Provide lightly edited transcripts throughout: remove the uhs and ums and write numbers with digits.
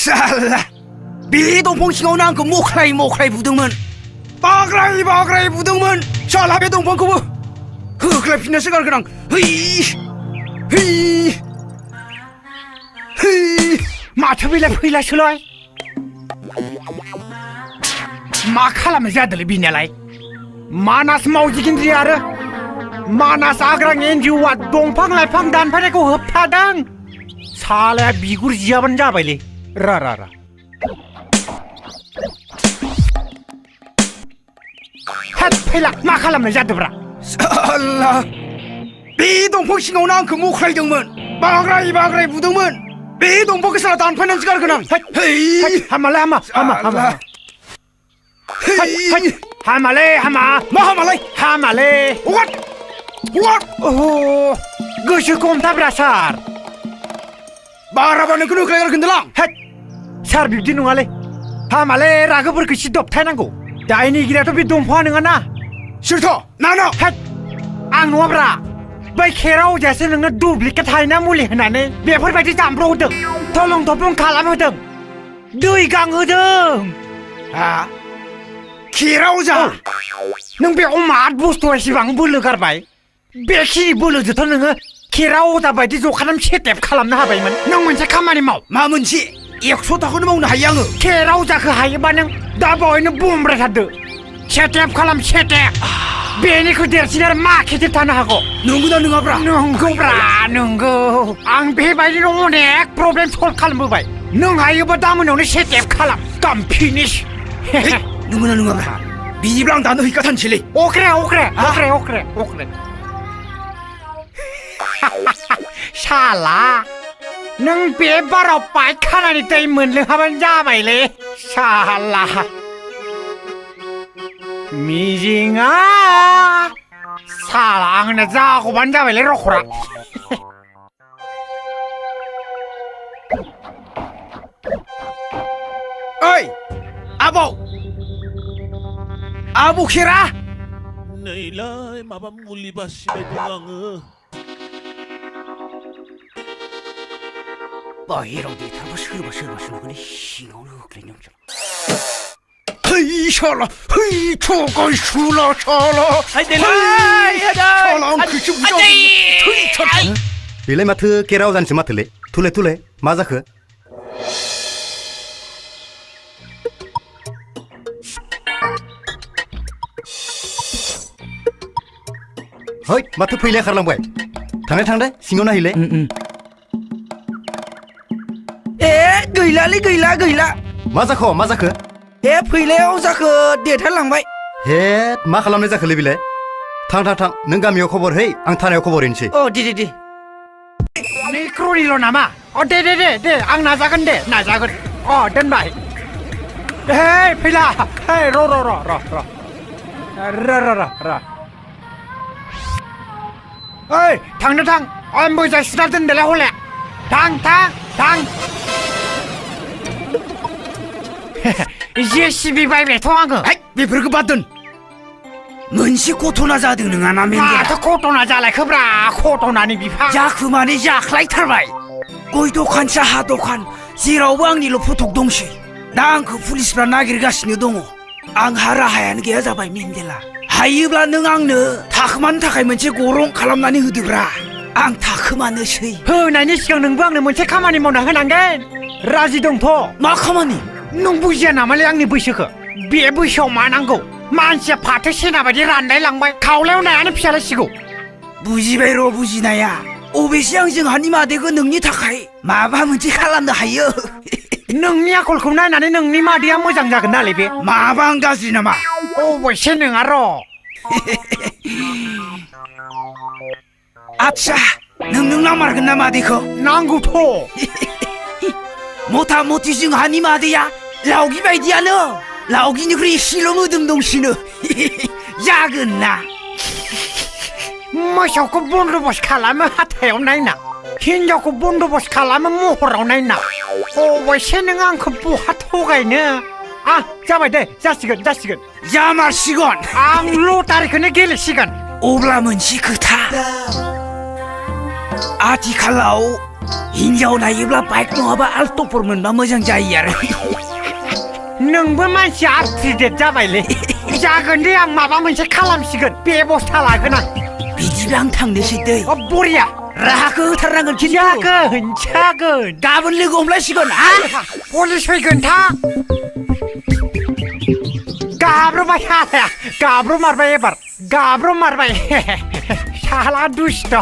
साला बे दंफां सिङावनो आंखौ मख्राय मख्राय बुदोंमोन बाग्राय बाग्राय बुदोंमोन साला बे दंफांखौबो होख्लायफिननोसो गारगोन आं है है है माथो बेलाय फैलासोलाय मा खालामनाय जादोंलै बिनियालाय मानास मावजि गेन्द्रि आरो मानास आग्रां एनजिअ'आ दंफां लाइफां दानफायनायखौ होबथादों सालाया बिगुर जियाबानो जाबायलै रा हेद फैला मा खालामनाय जादोंब्रा साला बे दंफां सिङावनो आंखौ मख्रायदोंमोन बाग्राय बाग्राय बुदोंमोन बे दंफांखौ साला दानफायनानैसो गारगोन आं हामालै हामालै हामा मा हामालै हामालै हगार ओहो गोसोखौ हमथाब्रा सार बाराबा नोंखौनो होख्लायगारगोन दालां हेद सार बिब्दि नङालै हामालै रागोफोरखौ एसे दबथायनांगौ दायनिगिरियाथ' बे दंफाङा नङाना सोरथ' नाना हेद आं नङाब्रा बै खेराव अजायासो नोंनो दुप्लिकेट हायना मुलि होनानै बेफोरबायदि दामब्रहोदों थलं थफ्लं खालामहोदों दै गांहोदों हा खेराव अजा नों बे अमात बुस्थुआ एसेबां बोलो गारबाय बेखिनि बोलोजोंथ' नोङो खेराव अजा बायदि जखानाम सेटेप खालामनो हाबायमोन नों मोनसे खामानि माव मा मोनसे 100 थाखौनो मावनो हायो आङो खेराव अजाखौ हायोबा नों दा बावैनो बुंब्रायथारदो सेटेप खालाम सेटेप बेनिखौ देरसिन आरो मा खेथेब थानो हागौ नंगौना नङाब्रा नंगौब्रा नंगौ आं बेबायदिनो अनेक प्रब्लेम सल्भ खालामबोबाय नों हायोबा दा मोनावनो सेटेप खालाम काम फिनिश नंगौना नङाब्रा बिदिब्ला आं दानो हैखाथारनोसैलै अख्रे साला नों बे बाराव पायखानानि दै मोनलोंहाबानो जाबायलै साला मिजिङा साला आंनो जागौबानो जाबायलै रखरा ओइ आबौ खेरा नैलाय माबा मुलि बासिबाय दं आङो बाहेराव देथारबा सोरबा नुगोन सिङावनो होख्लायनो है साला है थगाय सुला साला बेलाय माथो केराव जानोसो माथोलै थुले मा जाखो है माथो फैलाय खारलांबाय थांदे सिङाव नायहैलाय ए गैला मा जाखो ए फैलायाव जाखो देथारलांबाय हे मा खालामनाय जाखोलै बेलाय थां नों गामियाव खबर है आं थानायाव खबर हैनोसै अ दे नेक्र'निल' नामा अ दे आं नाजागोन अ दोनबाय हे फैला हे र ओइ थांनो थां आं मोजां सुना दोनदोलाय हले थां जेसिबि बायबायथ' आङो बेफोरखौ बाद दोन मोनसे घटना जादों नङाना मेन्देला माथो घटना जालायखोब्रा घटनानि बिफा जाखोमाने जाख्लायथारबाय गय दखान साहा दखान जेरावबो आंनिल' फटक दंसै दा आंखौ पुलिसफ्रा नागिरगासिनो दङ आंहा राहायानो गैया जाबाय मेन्देला हायोब्ला नों आंनो थाखोमानो थाखाय मोनसे गरं खालामनानै होदोब्रा आं थाखोमानोसै होनायनि सिगां नोंबो आंनो मोनसे खामानि मावना होनांगोन राजि दंथ' मा खामानि नों बुजिया नामालै आंनि बैसोखौ बे बैसोआव मा नांगौ मानसिया फाथो सेना बायदि रानलाय लांबाय खावलायाव नायानो फिसालायसिगौ बुजिबाय र' बुजिनाया अबेसे आं जोंहानि मादैखौ नोंनि थाखाय माबा मोनसे खालामनो हायो नोंनि आखलखौ नायनानै नोंनि मादैया मोजां जागोन नालै बे माबा आं गाज्रि नामा अबयसे नङा र' आच्छा नों नामारगोन ना मादैखौ नांगौथ' मथा मथि जोंहानि मादैया लावगि बायदियानो लावगिनिख्रुइ एसेल' मोदोम दंसिनो जागोन ना मोसौखौ बन्दबस्त खालामो हाथायाव नायना हिनजावखौ बन्दबस्त खालामो महराव नायना अबयसे नों आंखौ बहा थगायनो जाबाय दे जासिगोन जामारसिगोन आं लटारिखौनो गेलेसिगोन अब्ला मोनसे खोथा आथिखालाव हिनजाव नायोब्ला बाइक नङाबा आल्ट'फोर मोनबा मोजां जायो आरो नोंबो मानसि आर्टिडेट जाबायलै जागोन दे आं माबा मोनसे खालामसिगोन बेबस्था लागोन आं बिदिब्ला आं थांनोसै दै बरिया राहाखौ होथारनांगोन जागोन गाबोन लोगो हमलायसिगोन पुलिस फैगोन थां गाब्र'बाय हालाया गाब्र'मारबाय एबार गाब्र'मारबाय साला दुष्ट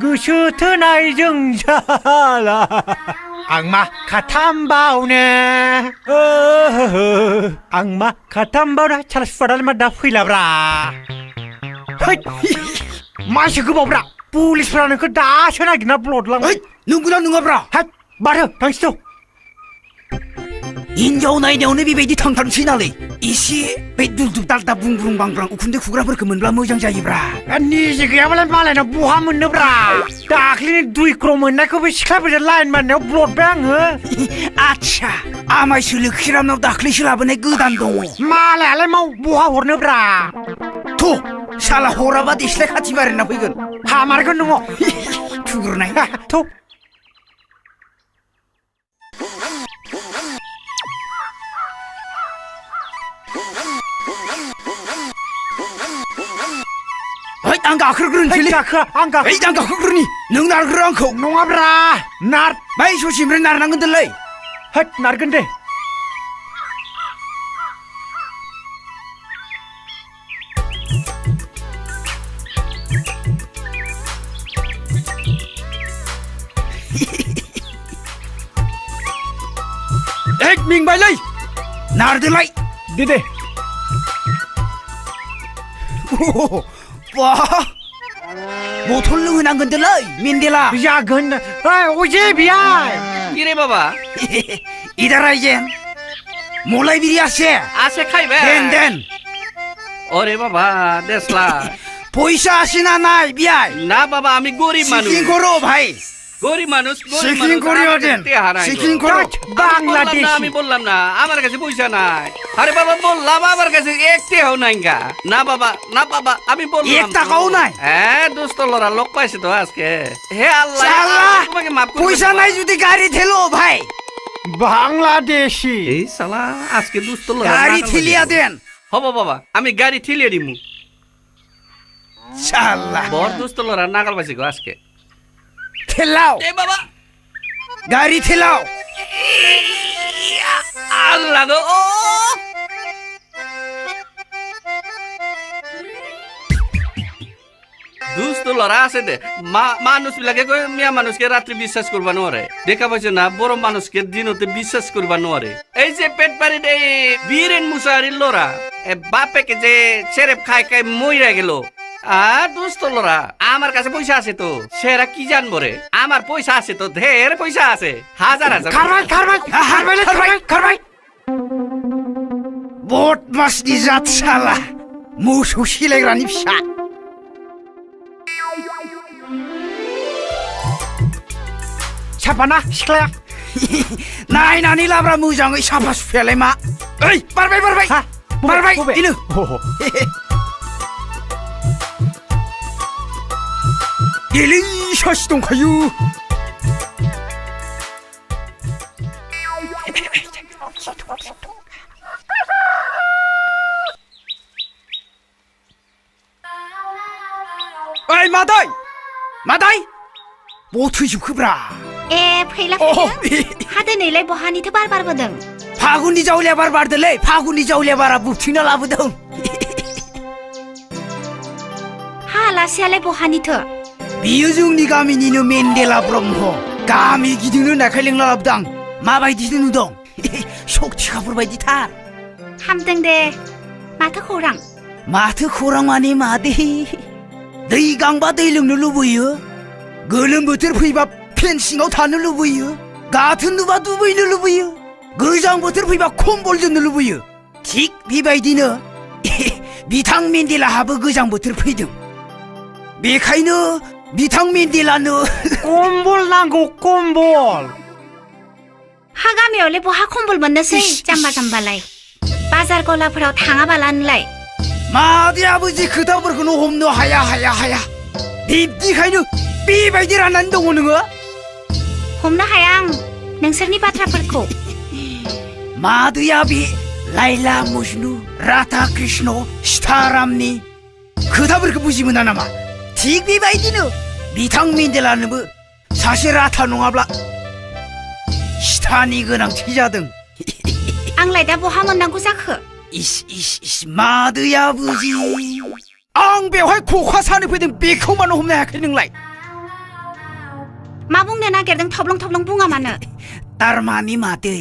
गोसो थोनायजों जाला आं मा खाथामबावनो आं मा खाथामबावनो साला सुवादालाय मा दा फैलाब्रा मानसि गोबावब्रा पुलिसफ्रा नोंखौ दासो नागिरना ब्लड लांबाय नंगौना नङाब्रा बारो थांसै हिनजाव नायनायावनो बेबायदि थांथारनोसै नालाय एसे बे दुब दालदा बुंब्रुं बांब्रां उखुन्दै खुग्राफोरखौ मोनब्ला मोजां जायोब्रा निजे गैयाबालाय मालायनाव बहा मोननोब्रा दाख्लिनि 2 क्रम मोननायखौबो सिख्लाफोरजों लाइन मारनायाव ब्लडबाय आङो आच्छा आमाय सोलो खिरामनाव दाख्लैसो लाबोनाय गोदान दङ मालायालाय बहा हरनोब्रा थ' साला हराबा देस्लाय खाथि बारायना फैगोन हामारगोन नङ थुग्रोनाय थ' आं गाखोग्रोनोसैलै आं गाखोग्रोनि नों नारग्रो आंखौ नङाब्रा नार बै ससेनिफ्राय नारनांगोन दोनलै नारगोन दे मिंबायलै नारदोलाय दे बथल लोंहोनांगोन दोलै मेन्डेला जागोन अजे बियाय किरे बाबा इधर आइजेन मलाई बिरी আছে আছে খাইবে দেন ওরে বাবা দেশলা পয়সা আছে না নাই বিয়াই না বাবা আমি গরিব মানুষ সিকিং করো ভাই গরিব মানুষ সিকিং করিও দেন সিকিং করো বাংলাদেশ আমি বললাম না আমার কাছে পয়সা নাই আরে বাবা বললাম আমার কাছে 1 টাকাও নাই গা না বাবা আমি বললাম 1 টাকাও নাই হ্যাঁ দোস্ত লরা লোক পাইছে তো আজকে হে আল্লাহ তোমাকে maaf করে পয়সা নাই যদি গাড়ি ঠেলো ভাই বাংলাদেশি এই শালা আজকে দোস্ত লরা গাড়ি ঠেলিয়া দেন হবো বাবা আমি গাড়ি ঠেলিয়ে দিমু শালা বড় দোস্ত লরা নাগাল পাইছে গো আজকে ঠেলাও এ বাবা গাড়ি ঠেলাও আল্লাহ গো ও দুষ্ট লড়া আছে দে মানুষ বিলাকে মিয়া মানুষকে রাত্রি বিশ্বাস করবা নরে দেখা পাইছো না বড় মানুষকে দিনতে বিশ্বাস করবা নরে এই যে পেট পারি এই বীরেন মুসারির লড়া বাপেকে যে সেরেপ খাই খাই মইরা গেল দুষ্ট লড়া আমার কাছে পয়সা আছে তো সেরা কি জানবো রে আমার পয়সা আছে তো ঢের পয়সা আছে হাজার খারবাই বট মাসনি জাত শালা मोसौ सिलायग्रानि फिसा साफाना सिख्लाया नायनानै लाब्रा मोजाङै साफा सुफायालाय मा ओइ बारबाय इनो गेलै सासि दंखायो ओइ मादै बथैजोबखोब्रा ए फैला हा दिनैलाय बहानिथो बार बारबोदों फागुननि जावलिया बार बारदोलै फागुननि जावलिया बारा बुथैना लाबोदों हा आलासियालाय बहानिथो बियो जोंनि गामिनिनो मेन्डेला ब्रह्म गामि गिदिंनो होननायखाय लिंना लाबोदों आं माबायदिथो नुदों सक्तिखाफोर बायदिथार हामदों दे माथो खौरां माने मादे दै गांबा दै लोंनो लुबैयो गोलोम बोथोर फैबा फेन सिङाव थानो लुबैयो गाथोन नुबा दुगैनो लुबैयो गोजां बोथोर फैबा कम्बल जोमनो लुबैयो थिग बेबायदिनो बिथां मेन्डेलाहाबो गोजां बोथोर फैदों बेखायनो बिथां मेन्डेलानो कम्बल नांगौ कम्बल हा गामियावलाय बहा कम्बल मोननोसै जाम्बा जाम्बालाय बाजार गलाफोराव थाङाबालानोलाय मादैयाबो जे खोथाफोरखौनो हमनो हाया बिब्दिखायनो बेबायदि राननानै दङ नोङो हमनो हाया आं नोंसोरनि बाथ्राफोरखौ मादैया बे लाइला मजनु राधा कृष्ण सीतारामनि खोथाफोरखौ बुजि मोना नामा थिग बेबायदिनो बिथां मेन्डेलानोबो सासे राधा नङाब्ला सीतानि गोनांथि जादों आंलाय दा बहा मोननांगौ जाखो इस मादैया बुजि आं बेवहाय खखा सानो फैदों बेखौ मानो हमनो हायाखै नोंलाय मा बुंनो नागिरदों थब्लं बुङा मानो तारमाने मादै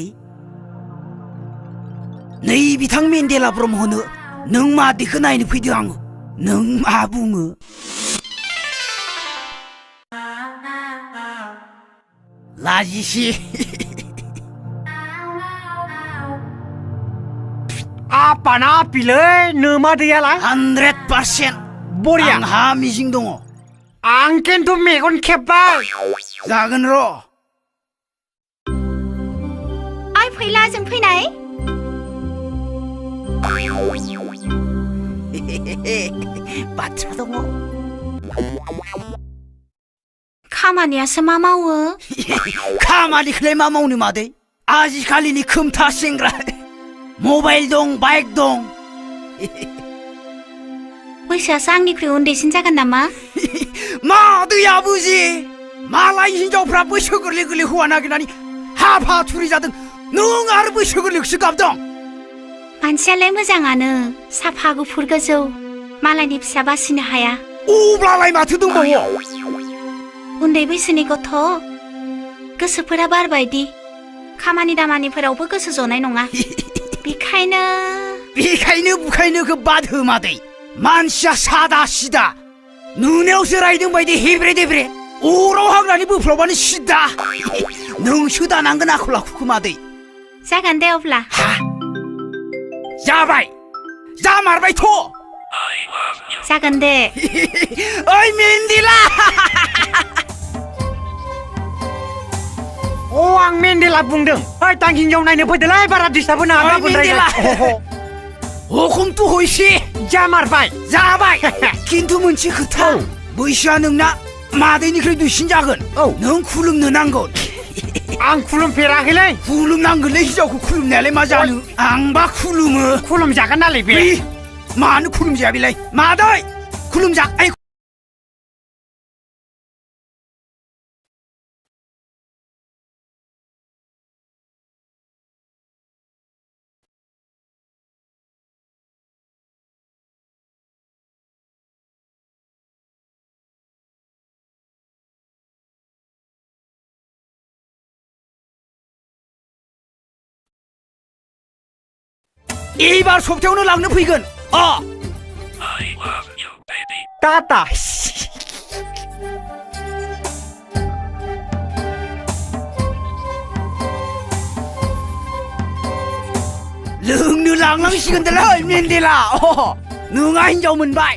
नै बिथां मेन्डेला ब्रह्मनो नों मादैखौ नायनो फैदों आङो नों मा बुङो लाजिसि आपाना आपिलै नोमा दैयालाय 100% बरिया आंहा मिजिं दङ आं खिन्थु मेगन खेब्बाय जागोन र' ओइ फैला जों फैनाय बाथ्रा दङ खामानियासो मा मावो खामानिखौलाय मा मावनो मादै आजिखालिनि खोमथा सेंग्रा मबाइल दं बाइक दं बैसोआसो आंनिख्रुइ उन्दैसिन जागोन नामा मादैया बुजि मालाय हिनजावफ्रा बैसो गोरलै हौवा नागिरनानै हाफा थुरि जादों नों आरो बैसो गोरलैखौसो गाबदों मानसियालाय मोजाङानो साफा गुफुर गोजौ मालायनि फिसा बासिनो हाया अब्लालाय माथो दंबावो उन्दै बैसोनि गथ' गोसोफोरा बारबायदि खामानि दामानिफोरावबो गोसो जनाय नङा बेखायनो बुखायनोखौ बाद हो मादै मानसिया सादा सिदा नुनायावसो रायदों बायदि हेब्रे देब्रे अराव हाग्रानि बोफ्रावबानो सिदा नोंसो दानांगोन आखल आखुखौ मादै जागोन दे अब्ला जाबाय जामारबायथ' जागोन दे ओइ मेन्डेला अ आं मेन्डेला बुंदों ओइ तां हिनजाव नायनो फैदोलाय बारा दिस्टार्ब होनो हागोन मेन्डेला हुकुमथ' हयसे जामारबाय जाबाय खिन्थु मोनसे खोथा बैसोआ नोंना मादैनिख्रुइ दुइसिन जागोन नों खुलुमनो नांगोन आं खुलुमफेराखैलै खुलुमनांगोनलै हिनजावखौ खुलुमनायालाय मा जानो आंबा खुलुमो खुलुमजागोन नालाय बे मानो खुलुमजाया बेलाय मादै खुलुमजा एबार सप्तायावनो लांनो फैगोन टाटा लोंनो लांनांसिगोन दालाय मेन्डेला नोंहा हिनजाव मोनबाय